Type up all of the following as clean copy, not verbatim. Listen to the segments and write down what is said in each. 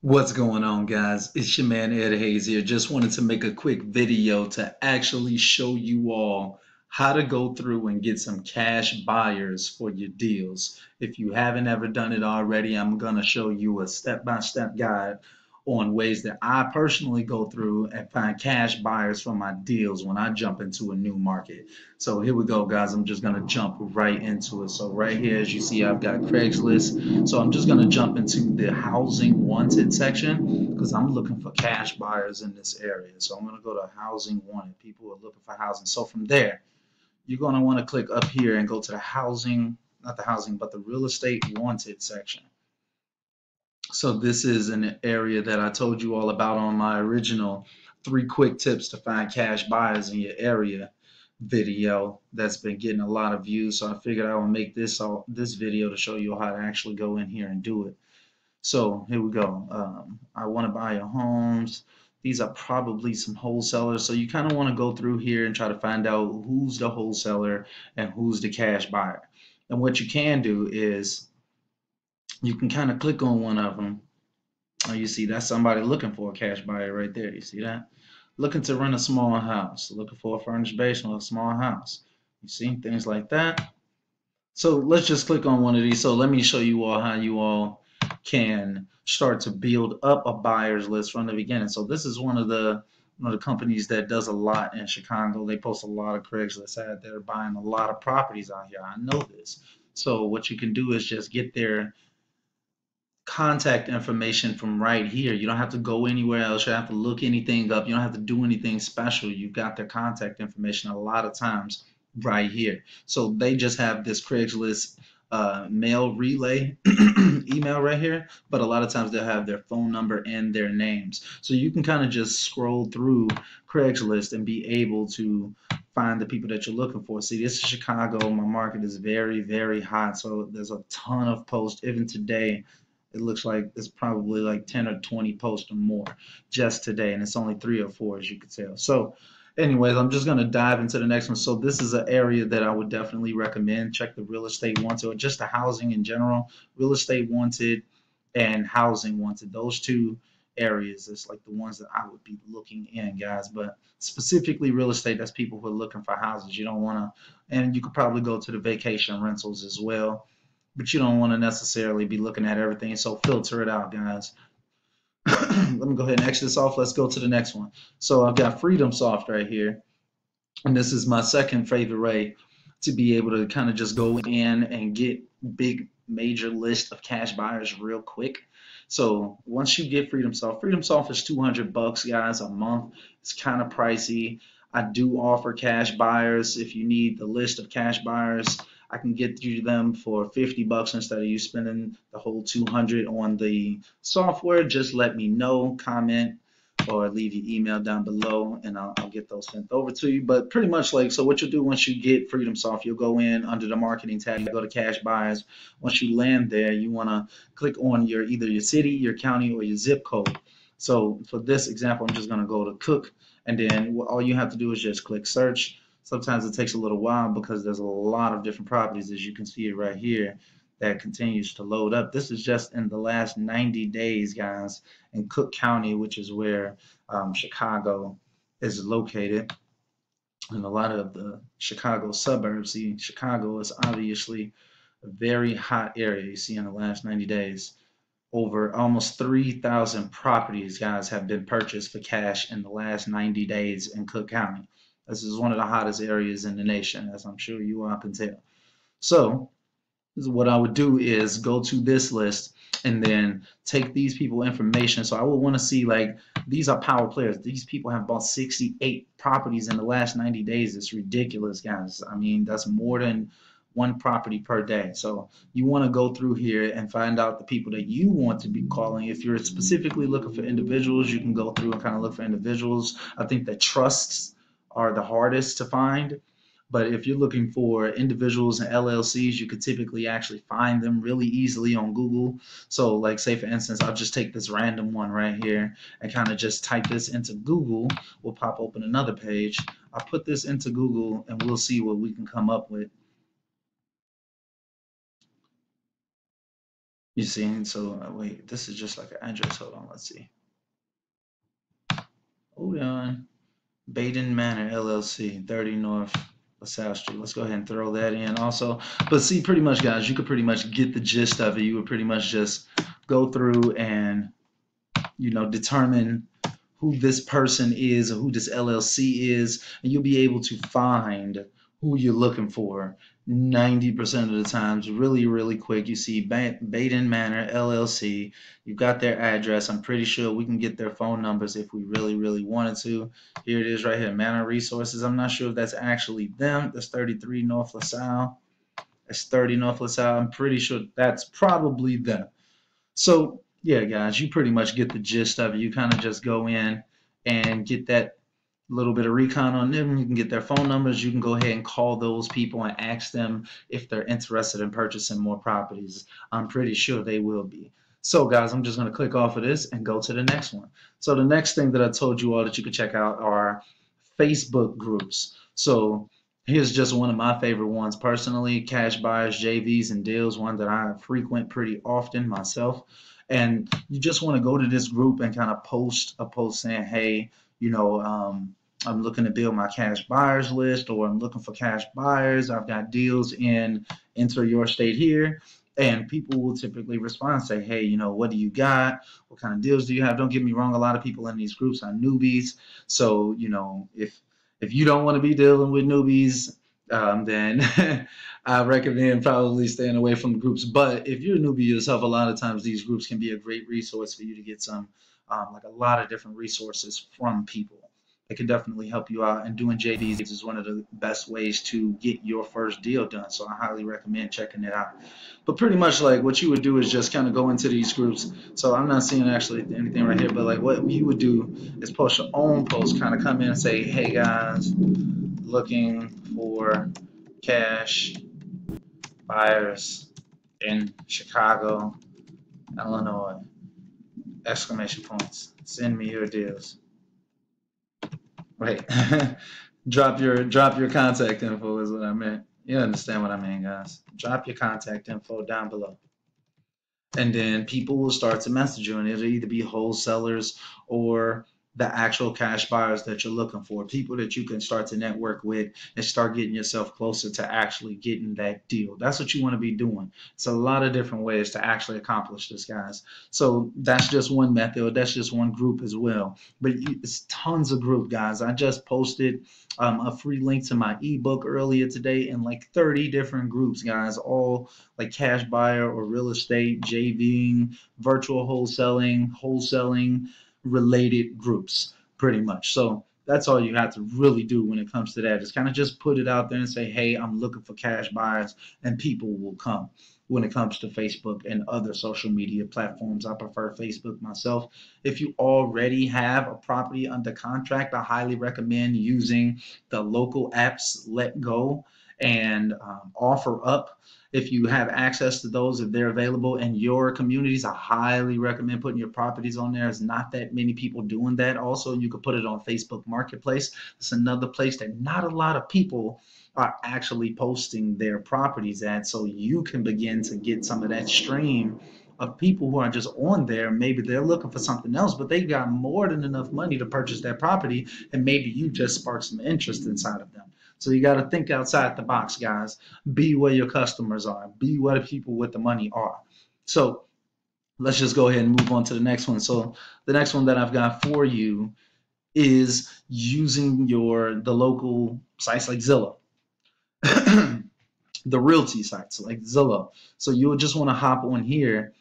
What's going on, guys? It's your man Ed Hayes here. Just wanted to make a quick video to actually show you all how to go through and get some cash buyers for your deals. If you haven't ever done it already, I'm going to show you a step-by-step guide on ways that I personally go through and find cash buyers for my deals when I jump into a new market. So here we go, guys. I'm just going to jump right into it. So right here, as you see, I've got Craigslist. So I'm just going to jump into the housing wanted section because I'm looking for cash buyers in this area. So I'm going to go to housing wanted. People who are looking for housing. So from there, you're going to want to click up here and go to the housing, not the housing, but the real estate wanted section. So this is an area that I told you all about on my original 3 quick tips to find cash buyers in your area video that's been getting a lot of views. So I figured I would make this video to show you how to actually go in here and do it. So here we go. I want to buy your homes. These are probably some wholesalers. So you kind of want to go through here and try to find out who's the wholesaler and who's the cash buyer. And what you can do is you can kind of click on one of them. Oh, you see, that's somebody looking for a cash buyer right there. You see that? Looking to rent a small house, looking for a furnished basement or a small house. You see, things like that. So let's just click on one of these. So let me show you all how you all can start to build up a buyer's list from the beginning. So this is one of the companies that does a lot in Chicago. They post a lot of Craigslist ads. They're buying a lot of properties out here. I know this. So what you can do is just get their contact information from right here. You don't have to go anywhere else. You don't have to look anything up. You don't have to do anything special. You've got their contact information a lot of times right here. So they just have this Craigslist mail relay email right here, but a lot of times they'll have their phone number and their names. So you can kind of just scroll through Craigslist and be able to find the people that you're looking for. See, this is Chicago. My market is very, very hot. So there's a ton of posts. Even today, it looks like it's probably like 10 or 20 posts or more just today, and it's only 3 or 4 as you can tell. So anyways, I'm just going to dive into the next one. So this is an area that I would definitely recommend. Check the real estate wanted or just the housing in general. Real estate wanted and housing wanted. Those two areas is like the ones that I would be looking in, guys. But specifically real estate, that's people who are looking for houses. You don't want to, and you could probably go to the vacation rentals as well, but you don't want to necessarily be looking at everything. So filter it out, guys. Let me go ahead and exit this off. Let's go to the next one. So I've got Freedom Soft right here. And this is my second favorite way to be able to kind of just go in and get big major list of cash buyers real quick. So once you get Freedom Soft is 200 bucks, guys, a month. It's kind of pricey. I do offer cash buyers. If you need the list of cash buyers, I can get you them for 50 bucks instead of you spending the whole 200 on the software. Just let me know, comment, or leave your email down below and I'll get those sent over to you. But pretty much like, so what you'll do once you get Freedom Soft, you'll go in under the marketing tab, you go to cash buyers. Once you land there, you want to click on your either your city, your county, or your zip code. So for this example, I'm just going to go to Cook, and then all you have to do is just click search. Sometimes it takes a little while because there's a lot of different properties, as you can see it right here, that continues to load up. This is just in the last 90 days, guys, in Cook County, which is where Chicago is located, and a lot of the Chicago suburbs. See, Chicago is obviously a very hot area. You see, in the last 90 days, over almost 3,000 properties, guys, have been purchased for cash in the last 90 days in Cook County. This is one of the hottest areas in the nation, as I'm sure you all can tell. So what I would do is go to this list and then take these people information. So I would want to see, like, these are power players. These people have bought 68 properties in the last 90 days. It's ridiculous, guys. I mean, that's more than one property per day. So you want to go through here and find out the people that you want to be calling. If you're specifically looking for individuals, you can go through and kind of look for individuals. I think that trusts are the hardest to find. But if you're looking for individuals and LLCs, you could typically actually find them really easily on Google. So like, say for instance, I'll just take this random one right here and kind of just type this into Google. We'll pop open another page. I'll put this into Google and we'll see what we can come up with. You see, so wait, this is just like an address. Hold on, let's see. Hold on. Baden Manor LLC, 30 North LaSalle Street. Let's go ahead and throw that in also. But see, pretty much, guys, you could pretty much get the gist of it. You would pretty much just go through and, determine who this person is or who this LLC is, and you'll be able to find who you're looking for 90% of the times really, really quick. You see Baden Manor LLC, you've got their address. I'm pretty sure we can get their phone numbers if we really, really wanted to. Here it is right here, Manor Resources. I'm not sure if that's actually them. That's 33 North LaSalle. That's 30 North LaSalle. I'm pretty sure that's probably them. So yeah, guys, you pretty much get the gist of it. You kind of just go in and get that little bit of recon on them. You can get their phone numbers. You can go ahead and call those people and ask them if they're interested in purchasing more properties. I'm pretty sure they will be. So guys, I'm just going to click off of this and go to the next one. So the next thing that I told you all that you could check out are Facebook groups. So here's just one of my favorite ones personally, cash buyers, JVs, and deals, one that I frequent pretty often myself. And you just want to go to this group and kind of post a post saying, hey, I'm looking to build my cash buyers list, or I'm looking for cash buyers. I've got deals in enter your state here. And people will typically respond and say, hey, what do you got? What kind of deals do you have? Don't get me wrong, a lot of people in these groups are newbies. So, if you don't want to be dealing with newbies, then I recommend probably staying away from the groups. But if you're a newbie yourself, a lot of times these groups can be a great resource for you to get some, like a lot of different resources from people. It can definitely help you out. And doing JVs is one of the best ways to get your first deal done. So I highly recommend checking it out. But pretty much like what you would do is just kind of go into these groups. So I'm not seeing actually anything right here, but like what you would do is post your own post, kind of come in and say, hey guys, looking for cash buyers in Chicago, Illinois, exclamation points. Send me your deals. Wait, drop your contact info is what I meant. You understand what I mean, guys. Drop your contact info down below. And then people will start to message you, and it'll either be wholesalers or the actual cash buyers that you're looking for, people that you can start to network with and start getting yourself closer to actually getting that deal. That's what you want to be doing. It's a lot of different ways to actually accomplish this, guys. So that's just one method. That's just one group as well. But it's tons of group, guys. I just posted a free link to my ebook earlier today in like 30 different groups, guys, all like cash buyer or real estate, JVing, virtual wholesaling related groups, pretty much. So that's all you have to really do when it comes to that, is kind of just put it out there and say, hey, I'm looking for cash buyers, and people will come. When it comes to Facebook and other social media platforms, I prefer Facebook myself. If you already have a property under contract, I highly recommend using the local apps Let Go and Offer Up. If you have access to those, if they're available in your communities, I highly recommend putting your properties on there. There's not that many people doing that. Also, you could put it on Facebook Marketplace. It's another place that not a lot of people are actually posting their properties at, so you can begin to get some of that stream of people who are just on there. Maybe they're looking for something else, but they got more than enough money to purchase that property, and maybe you just spark some interest inside of them. So you got to think outside the box, guys. Be where your customers are. Be where the people with the money are. So let's just go ahead and move on to the next one. So the next one that I've got for you is using the local sites like Zillow. The realty sites like Zillow. So you'll just want to hop on here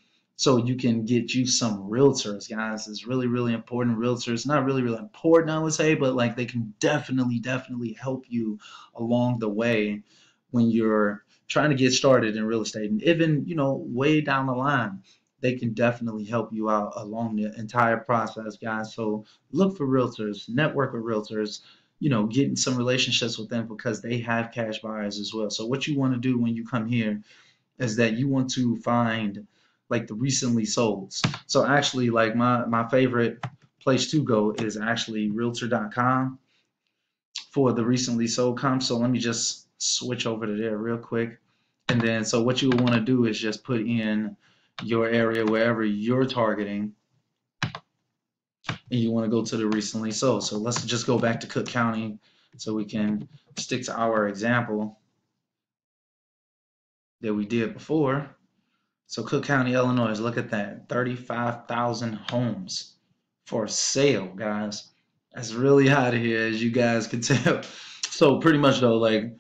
so you can get you some realtors, guys. It's really, really important. Realtors, not really, really important, I would say, but like they can definitely, definitely help you along the way when you're trying to get started in real estate. And even, way down the line, they can definitely help you out along the entire process, guys. So look for realtors, network with realtors, getting some relationships with them because they have cash buyers as well. So what you want to do when you come here is that you want to find like the recently solds. So actually, like my favorite place to go is actually realtor.com for the recently sold comps. So let me just switch over to there real quick. And then so what you want to do is just put in your area, wherever you're targeting, and you want to go to the recently sold. So let's just go back to Cook County so we can stick to our example that we did before. So Cook County, Illinois, look at that, 35,000 homes for sale, guys. That's really hot here, as you guys can tell. So pretty much though, like,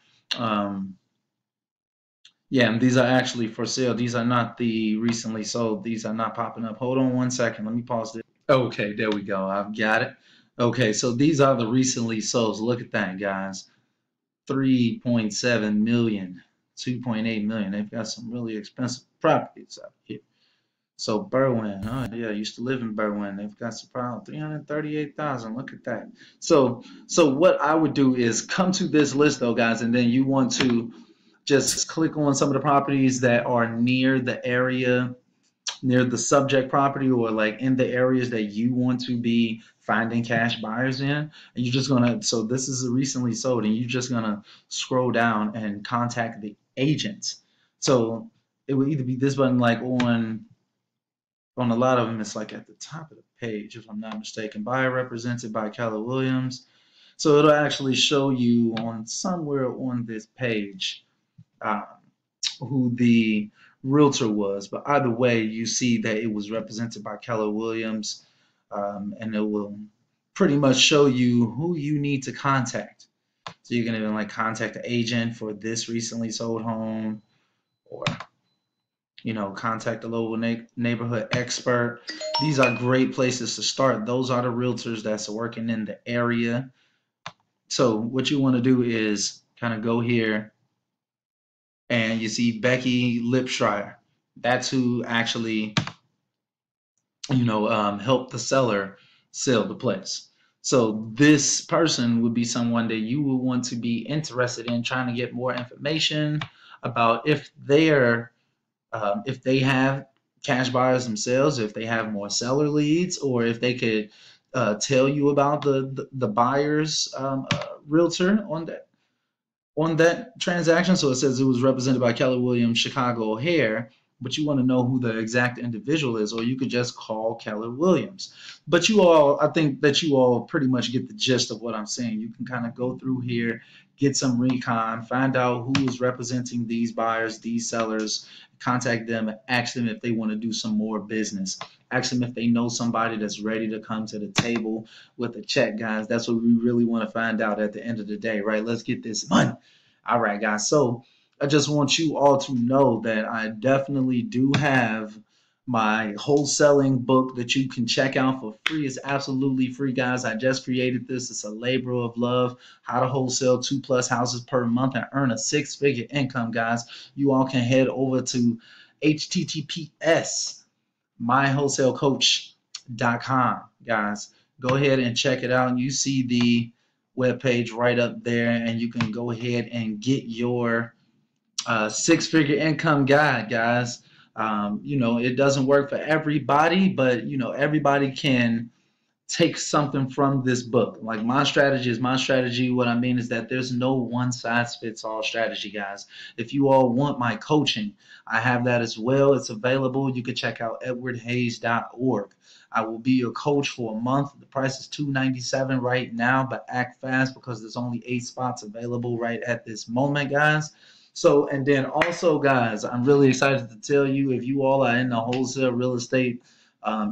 yeah, and these are actually for sale. These are not the recently sold. These are not popping up. Hold on one second. Let me pause this. Okay, there we go. I've got it. Okay, so these are the recently sold. Look at that, guys. 3.7 million, 2.8 million. They've got some really expensive properties out here. So Berwyn, oh yeah, I used to live in Berwyn. They've got some problem, 338,000. Look at that. So what I would do is come to this list though, guys, and then you want to just click on some of the properties that are near the area, near the subject property, or like in the areas that you want to be finding cash buyers in. And you're just gonna, so this is recently sold, and you're just gonna scroll down and contact the agents. So it would either be this button, like on a lot of them, it's like at the top of the page, if I'm not mistaken. Buyer represented by Keller Williams. So it'll actually show you on somewhere on this page uh, who the realtor was. But either way, you see that it was represented by Keller Williams, and it will pretty much show you who you need to contact. So you can even like contact the agent for this recently sold home, or contact the local neighborhood expert. These are great places to start. Those are the realtors that's working in the area. So what you want to do is kind of go here, and you see Becky Lipschreier. That's who actually, helped the seller sell the place. So this person would be someone that you would want to be interested in trying to get more information about if they have cash buyers themselves, if they have more seller leads, or if they could tell you about the buyer's realtor on that transaction. So it says it was represented by Keller Williams, Chicago O'Hare, but you want to know who the exact individual is, or you could just call Keller Williams. But I think that you all pretty much get the gist of what I'm saying. You can kind of go through here, get some recon, find out who is representing these buyers, these sellers, contact them, ask them if they want to do some more business. Ask them if they know somebody that's ready to come to the table with a check, guys. That's what we really want to find out at the end of the day, right? Let's get this money. All right, guys. So I just want you all to know that I definitely do have my wholesaling book that you can check out for free. It's absolutely free, guys. I just created this. It's a labor of love. How to wholesale 2+ houses per month and earn a 6-figure income, guys. You all can head over to https mywholesalecoach.com, guys. Go ahead and check it out. You see the webpage right up there, and you can go ahead and get your 6-figure income guide, guys. It doesn't work for everybody, but everybody can take something from this book. Like, my strategy is my strategy. What I mean is that there's no one size fits all strategy, guys. If you all want my coaching, I have that as well. It's available. You can check out edwardhayes.org. I will be your coach for a month. The price is $297 right now, but act fast because there's only 8 spots available right at this moment, guys. So, and then also, guys, I'm really excited to tell you, if you all are in the wholesale real estate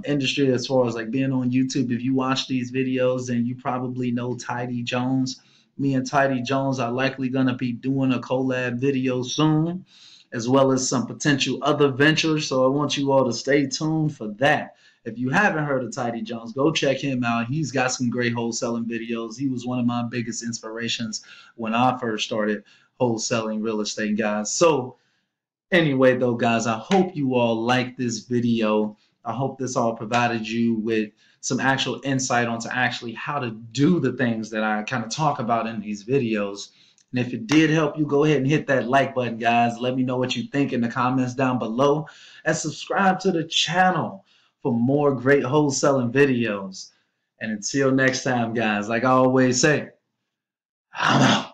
industry, as far as like being on YouTube, if you watch these videos, then you probably know Tidy Jones. Me and Tidy Jones are likely going to be doing a collab video soon, as well as some potential other ventures. So I want you all to stay tuned for that. If you haven't heard of Tidy Jones, go check him out. He's got some great wholesaling videos. He was one of my biggest inspirations when I first started wholesaling real estate, guys. So anyway, though, guys, I hope you all like this video. I hope this all provided you with some actual insight onto actually how to do the things that I kind of talk about in these videos. And if it did help you, go ahead and hit that like button, guys. Let me know what you think in the comments down below. And subscribe to the channel for more great wholesaling videos. And until next time, guys, like I always say, I'm out.